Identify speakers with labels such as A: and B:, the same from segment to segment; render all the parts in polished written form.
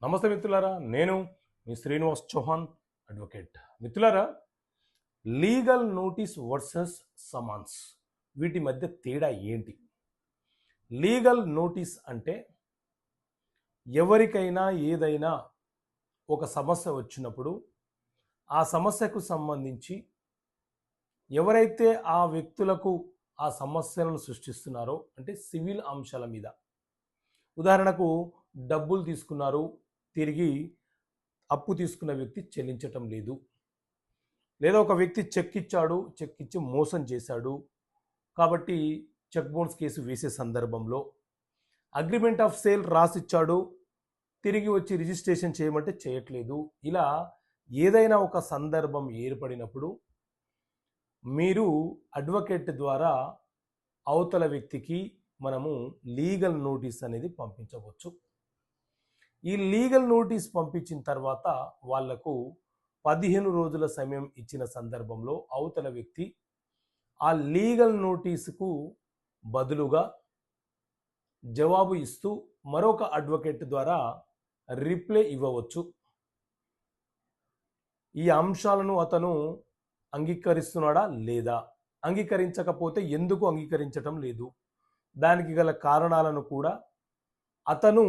A: నమస్తే మిత్రులారా, నేను మీ శ్రీనివాస్ చౌహాన్ అడ్వకేట్. మిత్రులారా, లీగల్ నోటీస్ వర్సెస్ సమన్స్, వీటి మధ్య తేడా ఏంటి? లీగల్ నోటీస్ అంటే ఎవరికైనా ఏదైనా ఒక సమస్య వచ్చినప్పుడు ఆ సమస్యకు సంబంధించి ఎవరైతే ఆ వ్యక్తులకు ఆ సమస్యలను సృష్టిస్తున్నారో, అంటే సివిల్ అంశాల మీద, ఉదాహరణకు డబ్బులు తీసుకున్నారు, తిరిగి అప్పు తీసుకున్న వ్యక్తి చెల్లించటం లేదు, లేదా ఒక వ్యక్తి చెక్ ఇచ్చాడు, చెక్ ఇచ్చి మోసం చేశాడు కాబట్టి చెక్ బౌన్స్ కేసు వేసే సందర్భంలో, అగ్రిమెంట్ ఆఫ్ సేల్ రాసిచ్చాడు, తిరిగి వచ్చి రిజిస్ట్రేషన్ చేయమంటే చేయట్లేదు, ఇలా ఏదైనా ఒక సందర్భం ఏర్పడినప్పుడు మీరు అడ్వకేట్ ద్వారా అవతల వ్యక్తికి మనము లీగల్ నోటీస్ అనేది పంపించవచ్చు. ఈ లీగల్ నోటీస్ పంపించిన తర్వాత వాళ్లకు 15 రోజుల సమయం ఇచ్చిన సందర్భంలో అవతల వ్యక్తి ఆ లీగల్ నోటీసుకు బదులుగా జవాబు ఇస్తూ మరొక అడ్వకేట్ ద్వారా రిప్లై ఇవ్వవచ్చు. ఈ అంశాలను అతను అంగీకరిస్తున్నాడా లేదా, అంగీకరించకపోతే ఎందుకు అంగీకరించటం లేదు, దానికి గల కారణాలను కూడా అతను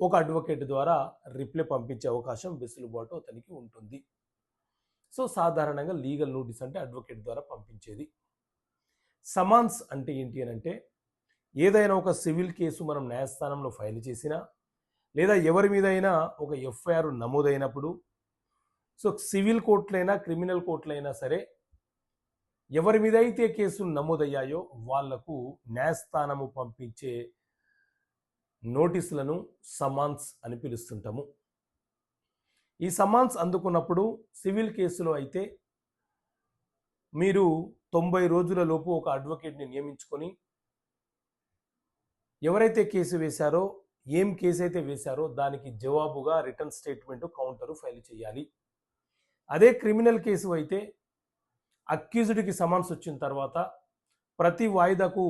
A: ఒక అడ్వకేట్ ద్వారా రిప్లై పంపించే అవకాశం, వెసులుబాటు అతనికి ఉంటుంది. సో సాధారణంగా లీగల్ నోటీస్ అంటే అడ్వకేట్ ద్వారా పంపించేది. సమన్స్ అంటే ఏంటి అని అంటే, ఏదైనా ఒక సివిల్ కేసు మనం న్యాయస్థానంలో ఫైల్ చేసినా, లేదా ఎవరి మీదైనా ఒక ఎఫ్ఐఆర్ నమోదైనప్పుడు, సో సివిల్ కోర్టులైనా క్రిమినల్ కోర్టులైనా సరే, ఎవరి మీద అయితే కేసులు నమోదయ్యాయో వాళ్లకు న్యాయస్థానము పంపించే నోటీసులను సమాన్స్ అని పిలుస్తుంటాము. ఈ సమాన్స్ అందుకున్నప్పుడు సివిల్ కేసులో అయితే మీరు 90 రోజుల లోపు ఒక అడ్వకేట్ని నియమించుకొని ఎవరైతే కేసు వేశారో, ఏం కేసు అయితే వేశారో దానికి జవాబుగా రిటర్న్ స్టేట్మెంట్, కౌంటరు ఫైల్ చేయాలి. అదే క్రిమినల్ కేసు అయితే అక్యూజ్డ్కి సమన్స్ వచ్చిన తర్వాత ప్రతి వాయిదాకు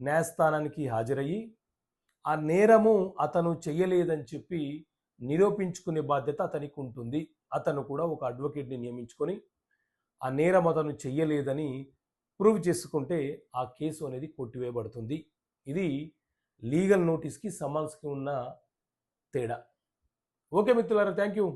A: న్యాయస్థానానికి హాజరయ్యి ఆ నేరము అతను చేయలేదని చెప్పి నిరూపించుకునే బాధ్యత అతనికి ఉంటుంది. అతను కూడా ఒక అడ్వకేట్ని నియమించుకొని ఆ నేరం అతను చెయ్యలేదని ప్రూవ్ చేసుకుంటే ఆ కేసు అనేది కొట్టివేయబడుతుంది. ఇది లీగల్ నోటీస్కి సమన్స్కి ఉన్న తేడా. ఓకే మిత్రులారా, థ్యాంక్ యూ.